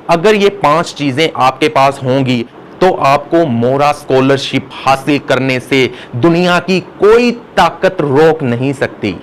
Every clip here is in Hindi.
अगर ये 5 चीजें आपके पास होंगी तो आपको मोरा स्कॉलरशिप हासिल करने से दुनिया की कोई ताकत रोक नहीं सकती।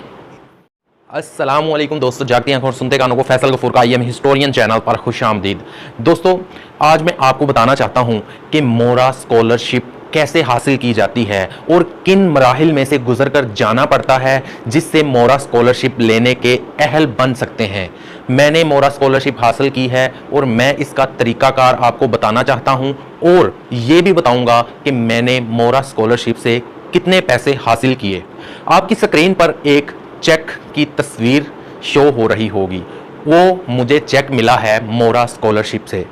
अस्सलाम वालेकुम दोस्तों, जागती आंखों और सुनते कानों को फैसल गफूर का IM हिस्टोरियन चैनल पर खुशामदीद। दोस्तों, आज मैं आपको बताना चाहता हूं कि मोरा स्कॉलरशिप कैसे हासिल की जाती है और किन मराहिल में से गुजरकर जाना पड़ता है जिससे मोरा स्कॉलरशिप लेने के अहल बन सकते हैं। मैंने मोरा स्कॉलरशिप हासिल की है और मैं इसका तरीकाकार आपको बताना चाहता हूं और ये भी बताऊंगा कि मैंने मोरा स्कॉलरशिप से कितने पैसे हासिल किए। आपकी स्क्रीन पर एक चेक की तस्वीर शो हो रही होगी, वो मुझे चेक मिला है मोरा स्कॉलरशिप से।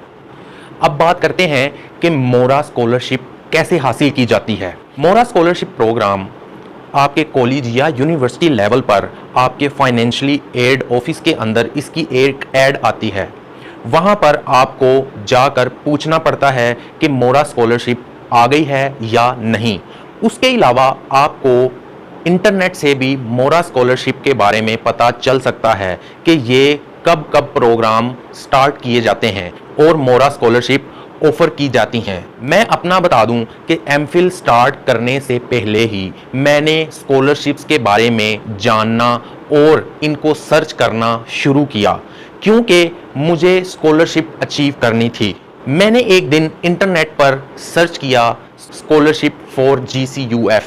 अब बात करते हैं कि मोरा स्कॉलरशिप कैसे हासिल की जाती है। मोरा स्कॉलरशिप प्रोग्राम आपके कॉलेज या यूनिवर्सिटी लेवल पर आपके फाइनेंशियली एड ऑफिस के अंदर इसकी एक ऐड आती है। वहाँ पर आपको जाकर पूछना पड़ता है कि मोरा स्कॉलरशिप आ गई है या नहीं। उसके अलावा आपको इंटरनेट से भी मोरा स्कॉलरशिप के बारे में पता चल सकता है कि ये कब कब प्रोग्राम स्टार्ट किए जाते हैं और मोरा स्कॉलरशिप ऑफर की जाती हैं। मैं अपना बता दूं कि एमफिल स्टार्ट करने से पहले ही मैंने स्कॉलरशिप्स के बारे में जानना और इनको सर्च करना शुरू किया क्योंकि मुझे स्कॉलरशिप अचीव करनी थी। मैंने एक दिन इंटरनेट पर सर्च किया स्कॉलरशिप फॉर GCUF,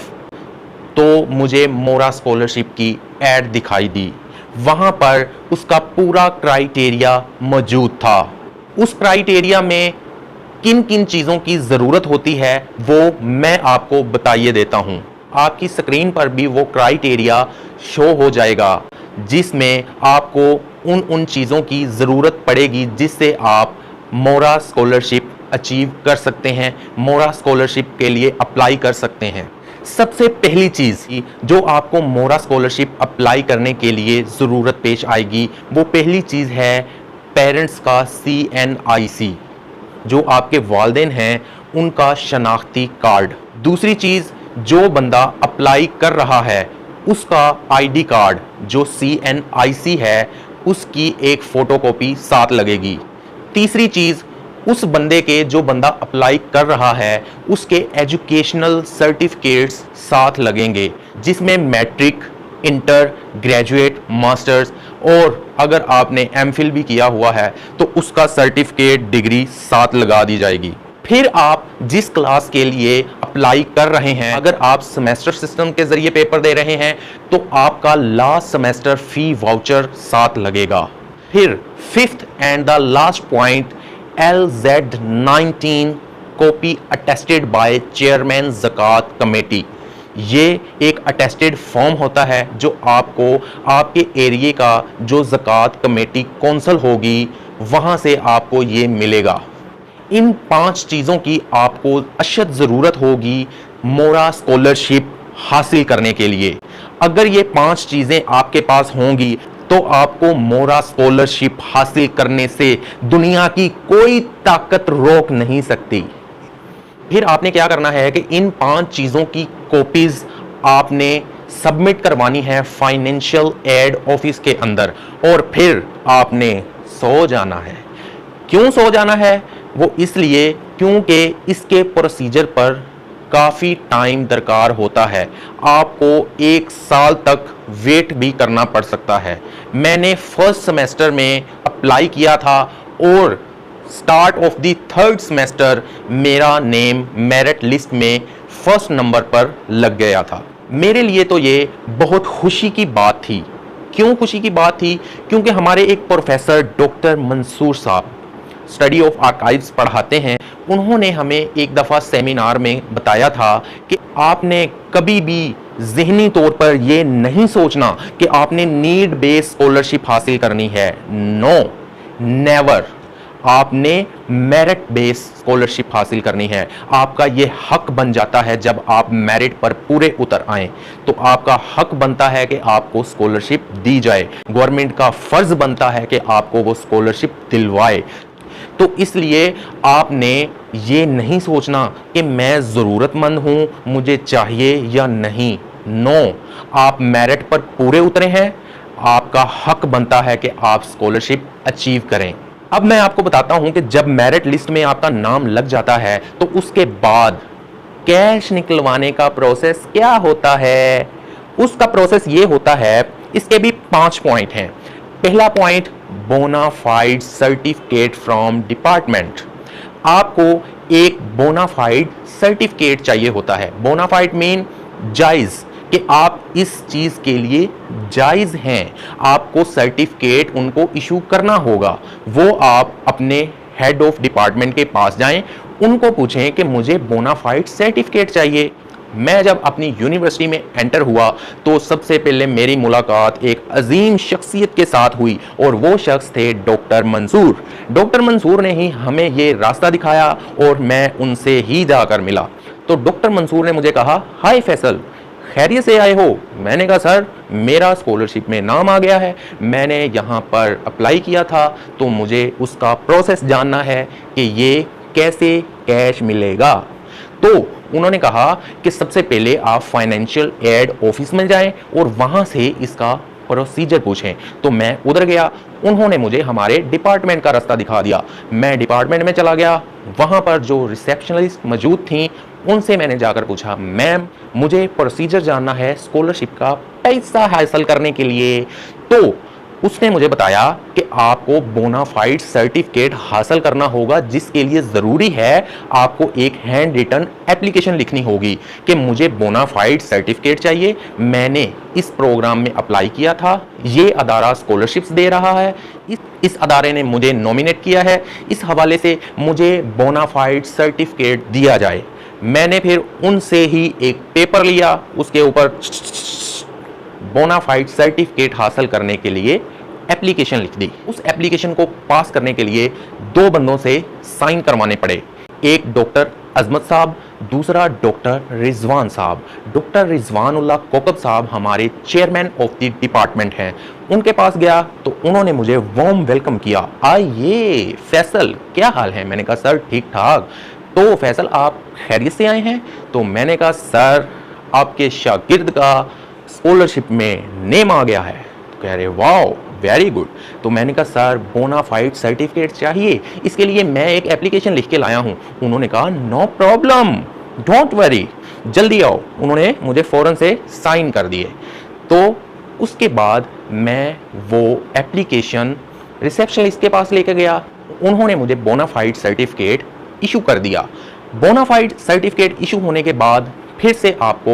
तो मुझे मोरा स्कॉलरशिप की ऐड दिखाई दी। वहाँ पर उसका पूरा क्राइटेरिया मौजूद था। उस क्राइटेरिया में किन किन चीज़ों की ज़रूरत होती है वो मैं आपको बताइए देता हूँ। आपकी स्क्रीन पर भी वो क्राइटेरिया शो हो जाएगा जिसमें आपको उन चीज़ों की ज़रूरत पड़ेगी जिससे आप मोरा स्कॉलरशिप अचीव कर सकते हैं, मोरा स्कॉलरशिप के लिए अप्लाई कर सकते हैं। सबसे पहली चीज़ जो आपको मोरा स्कॉलरशिप अप्लाई करने के लिए ज़रूरत पेश आएगी, वो पहली चीज़ है पेरेंट्स का CNIC, जो आपके वालिदैन हैं उनका शनाख्ती कार्ड। दूसरी चीज़, जो बंदा अप्लाई कर रहा है उसका ID कार्ड जो CNIC है उसकी एक फ़ोटोकॉपी साथ लगेगी। तीसरी चीज़, उस बंदे के जो बंदा अप्लाई कर रहा है उसके एजुकेशनल सर्टिफिकेट्स साथ लगेंगे जिसमें मैट्रिक, इंटर, ग्रेजुएट, मास्टर्स और अगर आपने MPhil भी किया हुआ है तो उसका सर्टिफिकेट, डिग्री साथ लगा दी जाएगी। फिर आप जिस क्लास के लिए अप्लाई कर रहे हैं, अगर आप सेमेस्टर सिस्टम के जरिए पेपर दे रहे हैं तो आपका लास्ट सेमेस्टर फी वाउचर साथ लगेगा। फिर fifth and the last point, LZ19 copy attested by chairman ज़कात कमेटी। ये एक अटेस्टेड फॉर्म होता है जो आपको आपके एरिया का जो ज़कात कमेटी कौंसल होगी वहाँ से आपको ये मिलेगा। इन 5 चीज़ों की आपको अशद ज़रूरत होगी मोरा स्कॉलरशिप हासिल करने के लिए। अगर ये 5 चीज़ें आपके पास होंगी तो आपको मोरा स्कॉलरशिप हासिल करने से दुनिया की कोई ताकत रोक नहीं सकती। फिर आपने क्या करना है कि इन 5 चीज़ों की कॉपीज़ आपने सबमिट करवानी है फाइनेंशियल एड ऑफिस के अंदर और फिर आपने सो जाना है। क्यों सो जाना है? वो इसलिए क्योंकि इसके प्रोसीजर पर काफ़ी टाइम दरकार होता है। आपको 1 साल तक वेट भी करना पड़ सकता है। मैंने फर्स्ट सेमेस्टर में अप्लाई किया था और start of the 3rd semester मेरा नेम मेरिट लिस्ट में फर्स्ट नंबर पर लग गया था। मेरे लिए तो ये बहुत खुशी की बात थी। क्यों खुशी की बात थी? क्योंकि हमारे एक प्रोफेसर डॉक्टर मंसूर साहब स्टडी ऑफ आर्काइव्स पढ़ाते हैं। उन्होंने हमें एक दफ़ा सेमिनार में बताया था कि आपने कभी भी ज़हनी तौर पर ये नहीं सोचना कि आपने नीड बेस्ड स्कॉलरशिप हासिल करनी है। No, never. आपने मेरिट बेस्ड स्कॉलरशिप हासिल करनी है। आपका ये हक बन जाता है जब आप मेरिट पर पूरे उतर आएँ तो आपका हक बनता है कि आपको स्कॉलरशिप दी जाए। गवर्नमेंट का फ़र्ज़ बनता है कि आपको वो स्कॉलरशिप दिलवाए। तो इसलिए आपने ये नहीं सोचना कि मैं ज़रूरतमंद हूँ, मुझे चाहिए या नहीं। नो, आप मेरिट पर पूरे उतरे हैं, आपका हक बनता है कि आप स्कॉलरशिप अचीव करें। अब मैं आपको बताता हूं कि जब मेरिट लिस्ट में आपका नाम लग जाता है तो उसके बाद कैश निकलवाने का प्रोसेस क्या होता है। उसका प्रोसेस ये होता है, इसके भी 5 पॉइंट हैं। पहला point, bonafide certificate from department. आपको एक बोनाफाइड सर्टिफिकेट चाहिए होता है। बोनाफाइड मीन जायज, कि आप इस चीज के लिए जायज हैं, आपको सर्टिफिकेट उनको इशू करना होगा। वो आप अपने हेड ऑफ डिपार्टमेंट के पास जाएं, उनको पूछें कि मुझे बोनाफाइड सर्टिफिकेट चाहिए। मैं जब अपनी यूनिवर्सिटी में एंटर हुआ तो सबसे पहले मेरी मुलाकात एक अजीम शख्सियत के साथ हुई और वो शख्स थे डॉक्टर मंसूर। डॉक्टर मंसूर ने ही हमें ये रास्ता दिखाया और मैं उनसे ही जाकर मिला। तो डॉक्टर मंसूर ने मुझे कहा, हाय फैसल, खैरियत से आए हो? मैंने कहा, सर मेरा स्कॉलरशिप में नाम आ गया है, मैंने यहाँ पर अप्लाई किया था, तो मुझे उसका प्रोसेस जानना है कि ये कैसे कैश मिलेगा। तो उन्होंने कहा कि सबसे पहले आप फाइनेंशियल एड ऑफिस में जाएं और वहाँ से इसका प्रोसीजर पूछें। तो मैं उधर गया, उन्होंने मुझे हमारे डिपार्टमेंट का रास्ता दिखा दिया। मैं डिपार्टमेंट में चला गया, वहाँ पर जो रिसेप्शनिस्ट मौजूद थी उनसे मैंने जाकर पूछा, मैम मुझे प्रोसीजर जानना है स्कॉलरशिप का पैसा हासिल करने के लिए। तो उसने मुझे बताया कि आपको बोनाफाइड सर्टिफिकेट हासिल करना होगा, जिसके लिए ज़रूरी है आपको एक हैंड रिटन एप्लीकेशन लिखनी होगी कि मुझे बोनाफाइड सर्टिफिकेट चाहिए, मैंने इस प्रोग्राम में अप्लाई किया था, ये अदारा स्कॉलरशिप्स दे रहा है, इस अदारे ने मुझे नॉमिनेट किया है, इस हवाले से मुझे बोनाफाइड सर्टिफिकेट दिया जाए। मैंने फिर उनसे ही एक पेपर लिया, उसके ऊपर बोनाफाइड सर्टिफिकेट हासिल करने के लिए एप्लीकेशन लिख दी। उस एप्लीकेशन को पास करने के लिए 2 बंदों से साइन करवाने पड़े, एक डॉक्टर अजमत साहब, दूसरा डॉक्टर रिजवान साहब। डॉक्टर रिजवानुल्लाह कोकब साहब हमारे चेयरमैन ऑफ द डिपार्टमेंट हैं। उनके पास गया तो उन्होंने मुझे वार्म वेलकम किया। आइए फैसल, क्या हाल है? मैंने कहा, सर ठीक ठाक। तो फैसल आप खैरियत से आए हैं? तो मैंने कहा, सर आपके शागिर्द का स्कॉलरशिप में नेम आ गया है। तो कह रहे, वाह वेरी गुड। तो मैंने कहा, सर बोनाफाइड सर्टिफिकेट चाहिए, इसके लिए मैं एक एप्लीकेशन लिख के लाया हूं। उन्होंने कहा, नो प्रॉब्लम, डोंट वरी, जल्दी आओ। उन्होंने मुझे फौरन से साइन कर दिए। तो उसके बाद मैं वो एप्लीकेशन रिसेप्शनिस्ट के पास लेकर गया, उन्होंने मुझे बोनाफाइड सर्टिफिकेट इशू कर दिया। बोनाफाइड सर्टिफिकेट इशू होने के बाद फिर से आपको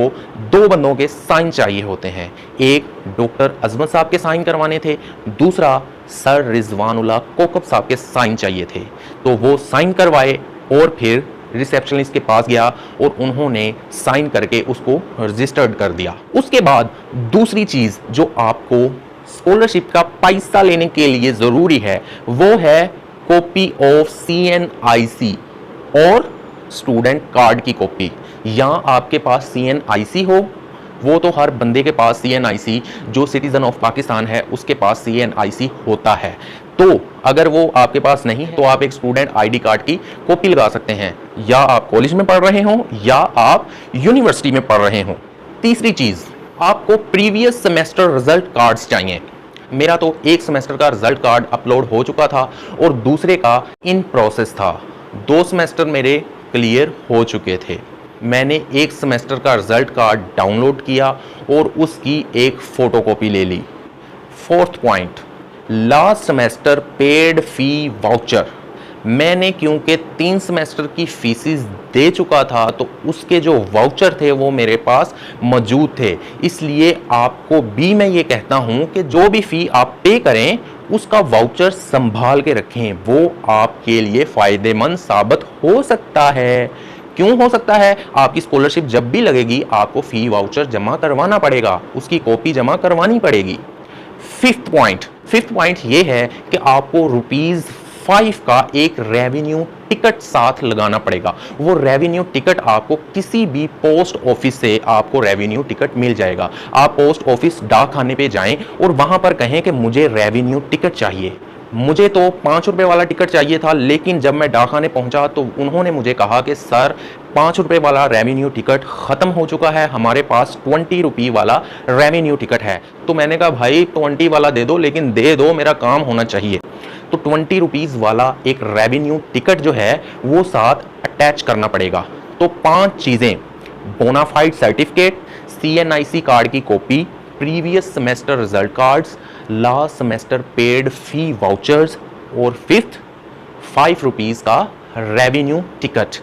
2 बंदों के साइन चाहिए होते हैं, एक डॉक्टर अजमत साहब के साइन करवाने थे, दूसरा सर रिजवानुल्लाह कोकब साहब के साइन चाहिए थे। तो वो साइन करवाए और फिर रिसेप्शनिस्ट के पास गया और उन्होंने साइन करके उसको रजिस्टर्ड कर दिया। उसके बाद दूसरी चीज़ जो आपको स्कॉलरशिप का पैसा लेने के लिए ज़रूरी है वो है कॉपी ऑफ CNIC और स्टूडेंट कार्ड की कॉपी। या आपके पास CNIC हो, वो तो हर बंदे के पास CNIC, जो सिटीजन ऑफ पाकिस्तान है उसके पास CNIC होता है। तो अगर वो आपके पास नहीं है तो आप एक स्टूडेंट ID कार्ड की कॉपी लगा सकते हैं, या आप कॉलेज में पढ़ रहे हो या आप यूनिवर्सिटी में पढ़ रहे हो। तीसरी चीज़, आपको प्रीवियस सेमेस्टर रिजल्ट कार्ड्स चाहिए। मेरा तो एक सेमेस्टर का रिजल्ट कार्ड अपलोड हो चुका था और दूसरे का इन प्रोसेस था। 2 सेमेस्टर मेरे क्लियर हो चुके थे। मैंने एक सेमेस्टर का रिजल्ट कार्ड डाउनलोड किया और उसकी एक फोटोकॉपी ले ली। 4th point, last semester paid fee voucher. मैंने क्योंकि 3 सेमेस्टर की फीसिस दे चुका था तो उसके जो वाउचर थे वो मेरे पास मौजूद थे, इसलिए आपको भी मैं ये कहता हूँ कि जो भी फ़ी आप पे करें उसका वाउचर संभाल के रखें, वो आपके लिए फ़ायदेमंद साबित हो सकता है। क्यों हो सकता है? आपकी स्कॉलरशिप जब भी लगेगी आपको फ़ी वाउचर जमा करवाना पड़ेगा, उसकी कॉपी जमा करवानी पड़ेगी। 5th पॉइंट ये है कि आपको ₹5 का एक रेवेन्यू टिकट साथ लगाना पड़ेगा। वो रेवेन्यू टिकट आपको किसी भी पोस्ट ऑफिस से आपको रेवेन्यू टिकट मिल जाएगा। आप पोस्ट ऑफिस डाकखाने पे जाएं और वहां पर कहें कि मुझे रेवेन्यू टिकट चाहिए। मुझे तो ₹5 वाला टिकट चाहिए था, लेकिन जब मैं डाकखाने पहुंचा तो उन्होंने मुझे कहा कि सर ₹5 वाला रेवेन्यू टिकट ख़त्म हो चुका है, हमारे पास ₹20 वाला रेवेन्यू टिकट है। तो मैंने कहा भाई 20 वाला दे दो, लेकिन दे दो, मेरा काम होना चाहिए। तो 20 रुपीज़ वाला एक रेवेन्यू टिकट जो है वो साथ अटैच करना पड़ेगा। तो 5 चीज़ें, बोनाफाइड सर्टिफिकेट, CNIC कार्ड की copy, previous semester result cards, last semester paid fee vouchers और फिफ्थ 5 रुपीज़ का रेवेन्यू टिकट।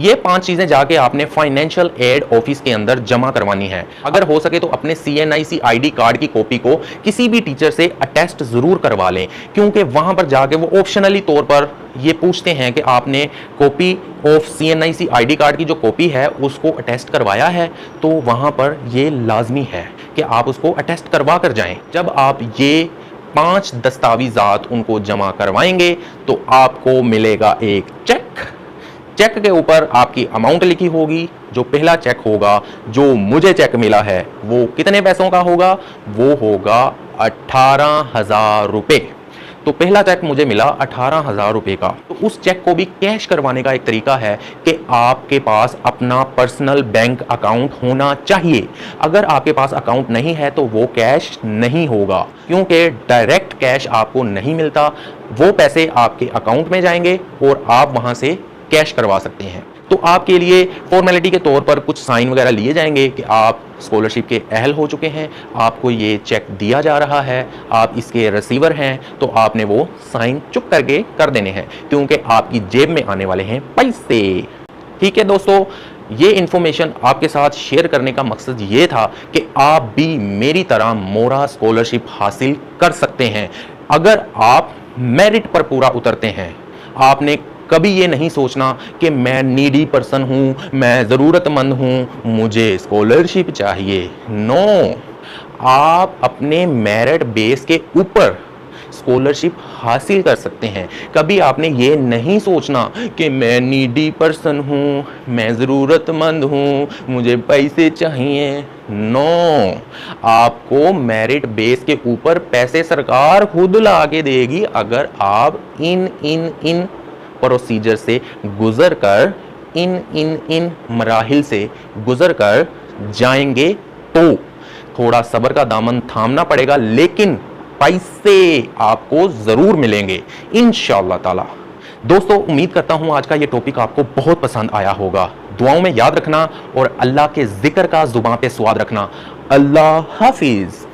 ये 5 चीजें जाके आपने फाइनेंशियल एड ऑफिस के अंदर जमा करवानी है। अगर हो सके तो अपने CNIC ID कार्ड की कॉपी को किसी भी टीचर से अटेस्ट जरूर करवा लें, क्योंकि वहां पर जाके वो ऑप्शनली तौर पर ये पूछते हैं कि आपने copy of CNIC ID card की जो कॉपी है उसको अटेस्ट करवाया है, तो वहां पर ये लाजमी है कि आप उसको अटेस्ट करवा कर जाएं। जब आप ये 5 दस्तावेजात उनको जमा करवाएंगे तो आपको मिलेगा एक चेक। चेक के ऊपर आपकी अमाउंट लिखी होगी। जो पहला चेक होगा, जो मुझे चेक मिला है, वो कितने पैसों का होगा? वो होगा 18,000 रुपये। तो पहला चेक मुझे मिला 18,000 रुपये का। तो उस चेक को भी कैश करवाने का एक तरीका है कि आपके पास अपना पर्सनल बैंक अकाउंट होना चाहिए। अगर आपके पास अकाउंट नहीं है तो वो कैश नहीं होगा, क्योंकि डायरेक्ट कैश आपको नहीं मिलता। वो पैसे आपके अकाउंट में जाएंगे और आप वहां से कैश करवा सकते हैं। तो आपके लिए फॉर्मेलिटी के तौर पर कुछ साइन वगैरह लिए जाएंगे कि आप स्कॉलरशिप के अहल हो चुके हैं, आपको ये चेक दिया जा रहा है, आप इसके रिसीवर हैं, तो आपने वो साइन चुप करके कर देने हैं, क्योंकि आपकी जेब में आने वाले हैं पैसे। ठीक है दोस्तों, ये इंफॉर्मेशन आपके साथ शेयर करने का मकसद ये था कि आप भी मेरी तरह मोरा स्कॉलरशिप हासिल कर सकते हैं। अगर आप मेरिट पर पूरा उतरते हैं, आपने कभी ये नहीं सोचना कि मैं नीडी पर्सन हूं, मैं ज़रूरतमंद हूं, मुझे स्कॉलरशिप चाहिए। नो, आप अपने मेरिट बेस के ऊपर स्कॉलरशिप हासिल कर सकते हैं। कभी आपने ये नहीं सोचना कि मैं नीडी पर्सन हूं, मैं ज़रूरतमंद हूं, मुझे पैसे चाहिए। नो, आपको मेरिट बेस के ऊपर पैसे सरकार खुद ला के देगी, अगर आप इन प्रोसीजर से गुजर कर, इन मराहिल से गुजर कर जाएंगे। तो थोड़ा सब्र का दामन थामना पड़ेगा, लेकिन पैसे आपको जरूर मिलेंगे इंशाअल्लाह ताला। दोस्तों, उम्मीद करता हूं आज का ये टॉपिक आपको बहुत पसंद आया होगा। दुआओं में याद रखना और अल्लाह के जिक्र का जुबान पे स्वाद रखना। अल्लाह हाफिज।